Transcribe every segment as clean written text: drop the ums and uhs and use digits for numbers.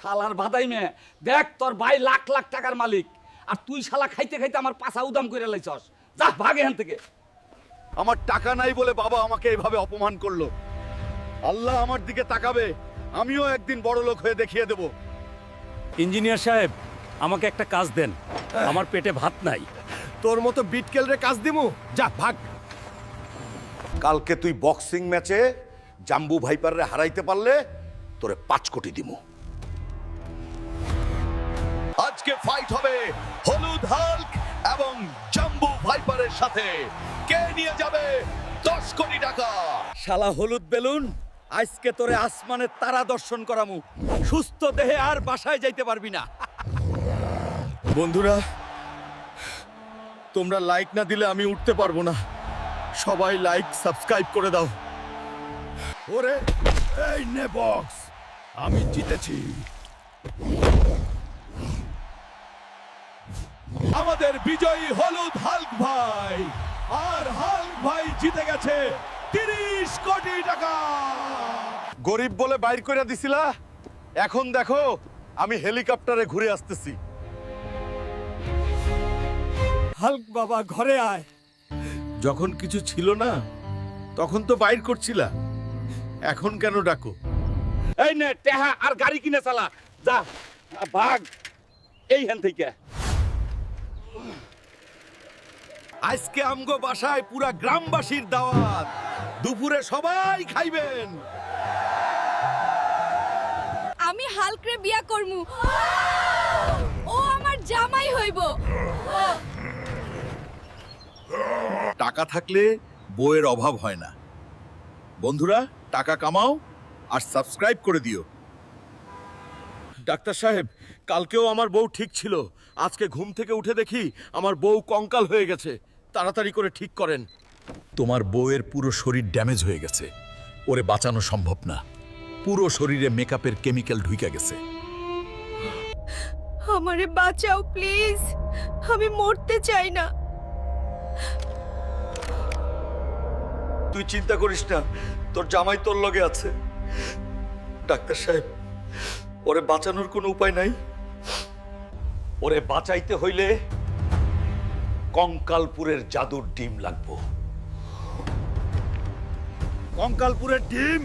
শালার বাদাই মেয়ে, দেখ তোর ভাই লাখ লাখ টাকার মালিক, আর তুই শালা খাইতে খাইতে আমার পাছা উদাম করে লাইছস। যা ভাগ এখান থেকে। আমার টাকা নাই বলে বাবা আমাকে এভাবে অপমান করলো। আল্লাহ আমার দিকে তাকাবে, আমিও একদিন বড় লোক হয়ে দেখিয়ে দেব। ইঞ্জিনিয়ার সাহেব, আমাকে একটা কাজ দেন, আমার পেটে ভাত নাই। তোর মতো বিটকেলরে কাজ দিমু, যা ভাগ। কালকে তুই বক্সিং ম্যাচে জাম্বু ভাইপাররে হারাইতে পারলে তোরে 5 কোটি দিমু। আজকে ফাইট হবে হলুদ হাল্ক এবং জাম্বু ভাইপারের সাথে। কে নিয়ে যাবে 10 কোটি টাকা? শালা হলুদ বেলুন, আজকে তোরে আসমানের তারা দর্শন করামু। সুস্থ দেহে আর বাসায় যাইতে পারবি না। বন্ধুরা, তোমরা লাইক না দিলে আমি উঠতে পারবো না। সবাই লাইক সাবস্ক্রাইব করে দাও। ওরে এই নে বক্স, আমি জিতেছি। আমাদের বিজয়ী হলুদ হাল্ক ভাই, আর হাল্ক ভাই জিতে গেছে 30 কোটি টাকা। গরিব বলে বাইর করে দিছিলা, এখন দেখো আমি হেলিকপ্টারে ঘুরে আসতেছি। হাল্ক বাবা, ঘরে আয়। যখন কিছু ছিল না তখন তো বাইর করছিলা, এখন কেন ডাকো? এই নে টেহা আর গাড়ি কিনে চালা, যা ভাগ এইখান থেকে। আজকে আমগো বাসায় পুরা গ্রামবাসীর দাওয়াত, দুপুরে সবাই খাইবেন। আমি হালকরে বিয়া করমু, ও আমার জামাই হইব। টাকা থাকলে বউয়ের অভাব হয় না। বন্ধুরা, টাকা কামাও আর সাবস্ক্রাইব করে দিও। ডাক্তার সাহেব, কালকেও আমার বউ ঠিক ছিল, আজকে ঘুম থেকে উঠে দেখি আমার বউ কঙ্কাল হয়ে গেছে। তাড়াতাড়ি করে ঠিক করেন। তোমার বউয়ের পুরো শরীর ড্যামেজ হয়ে গেছে, ওরে বাঁচানো সম্ভব না। পুরো শরীরে মেকআপের কেমিক্যাল ঢুকে গেছে। আমারে বাঁচাও প্লিজ, আমি মরতে চাই না। তুই চিন্তা করিস না, তোর জামাই তোর লগে আছে। ডাক্তার সাহেব, ওরে বাঁচানোর কোনো উপায় নাই? ওরে বাঁচাইতে হইলে কঙ্কালপুরের জাদুর ডিম লাগবো। কঙ্কালপুরের ডিম?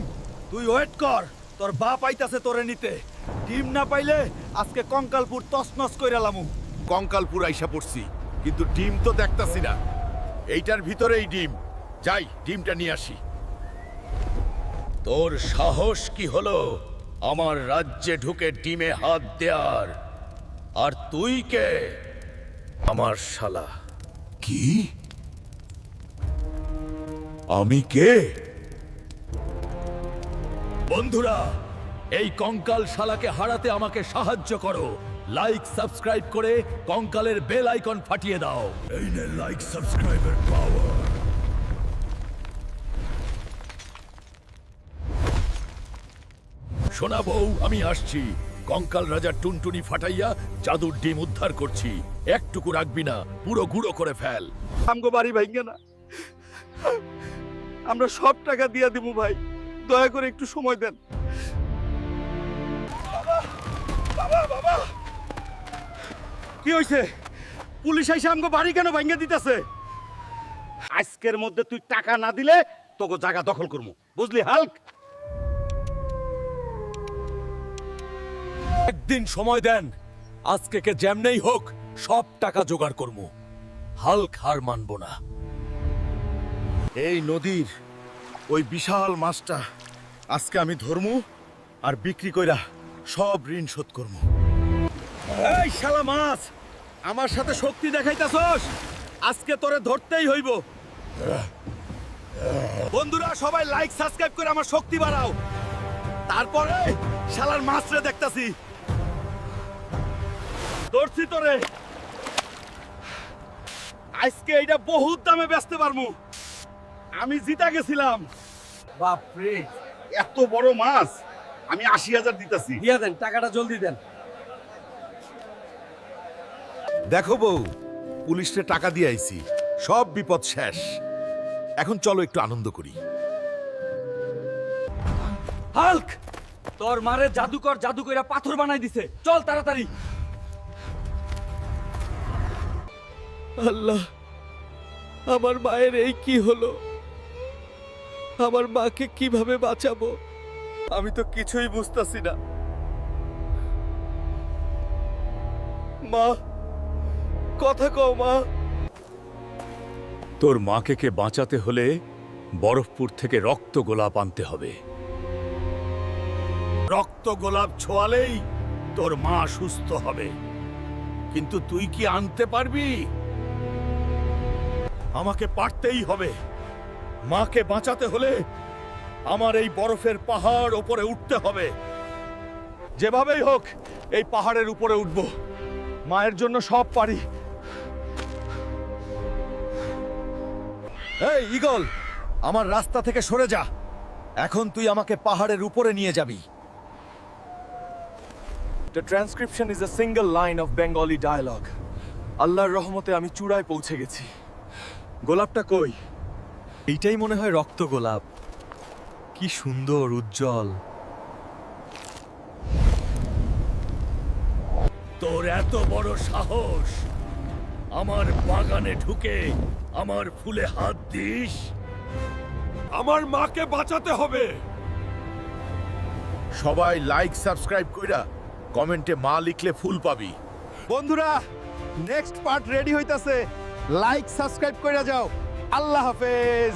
তুই ওয়েট কর, তোর বাপ আইতাছে তোরে নিতে। ডিম না পাইলে আজকে কঙ্কালপুর তছনছ কইরা লামু। কঙ্কালপুর আইসা পড়ছি, কিন্তু ডিম তো দেখতাছি না। এইটার ভিতরেই ডিম। যাই, ডিমটা নিয়ে আসি। তোর সাহস কি হলো আমার রাজ্যে ঢুকে ডিমে হাত দেয়ার? আর তুই কে? আমার শালা। কি? আমি কে? বন্ধুরা, এই কঙ্কাল শালাকে হারাতে আমাকে সাহায্য করো। লাইক সাবস্ক্রাইব করে কঙ্কালের বেল আইকন ফাটিয়ে দাও। এই নে লাইক সাবস্ক্রাইবার পাওয়ার। শোনা বউ, আমি আসছি। কঙ্কাল রাজার টুনটুনি ফাটাইয়া জাদুর ডিম উদ্ধার করছি। একটুকু রাখবি না, পুরো গুঁড়ো করে ফেল। আমগো বাড়ি ভাঙ্গে না, আমরা সব টাকা দিয়া দিমু ভাই, দয়া করে একটু সময় দেন। কি হইছে? পুলিশ আইসা আমগো বাড়ি কেন ভাঙ্গে দিতেছে? আজকের মধ্যে তুই টাকা না দিলে তোকে জায়গা দখল করবো, বুঝলি হাল্ক? একদিন সময় দেন, আজকে কে যেমনেই হোক সব টাকা জোগাড় করবো। হাল্ক হার মানবো না। এই নদীর ওই বিশাল মাছটা আজকে আমি ধরমু, আর বিক্রি কইরা সব ঋণ শোধ করমু। এই শালা মাছ, আমার সাথে শক্তি দেখাইতাছস? আজকে তোরে ধরতেই হইব। বন্ধুরা, সবাই লাইক সাবস্ক্রাইব করে আমার শক্তি বাড়াও। তারপরে শালার মাছরে দেখতাছি। ধরছি তোরে। আজকে এইটা বহুত দামে বেচতে পারমু। আমি জিতা গেছিলাম। বাপরে, এত বড় মাছ! আমি ৮০,০০০ দিতেছি। দিয়া দেন, টাকাটা জলদি দেন। দেখো বউ, পুলিশে টাকা দিয়ে আইছি, সব বিপদ শেষ। এখন চলো একটু আনন্দ করি। হাল্ক, তোর মারে জাদুকর জাদু কইরা পাথর বানাই দিছে, চল তাড়াতাড়ি। আল্লাহ, আমার মায়ের এই কি হলো? আমার মাকে কিভাবে বাঁচাবো? আমি তো কিছুই বুঝতাছি না। মা, কথা কও মা। তোর মাকে কে বাঁচাতে হলে বরফপুর থেকে রক্ত গোলাপ আনতে হবে। রক্ত গোলাপ ছোঁয়ালেই তোর মা সুস্থ হবে, কিন্তু তুই কি আনতে পারবি? আমাকে পারতেই হবে। মাকে বাঁচাতে হলে আমার এই বরফের পাহাড় ওপরে উঠতে হবে। যেভাবেই হোক এই পাহাড়ের উপরে উঠব, মায়ের জন্য সব পারি। এই ঈগল, আমার রাস্তা থেকে সরে যা। এখন তুই আমাকে পাহাড়ের উপরে নিয়ে যাবি। The transcription is a single line of Bengali dialogue. আল্লাহর রহমতে আমি চূড়ায় পৌঁছে গেছি। গোলাপটা কই? এইটাই মনে হয় রক্ত গোলাপ। কি সুন্দর উজ্জ্বল। তোর এত বড় সাহস, আমার বাগানে ঢুকে আমার ফুলে হাত দিস? আমার মাকে বাঁচাতে হবে। সবাই লাইক সাবস্ক্রাইব কইরা কমেন্টে মা লিখলে ফুল পাবি। বন্ধুরা, নেক্সট পার্ট রেডি হইতাছে। লাইক সাবস্ক্রাইব কইরা যাও। আল্লাহ হাফেজ।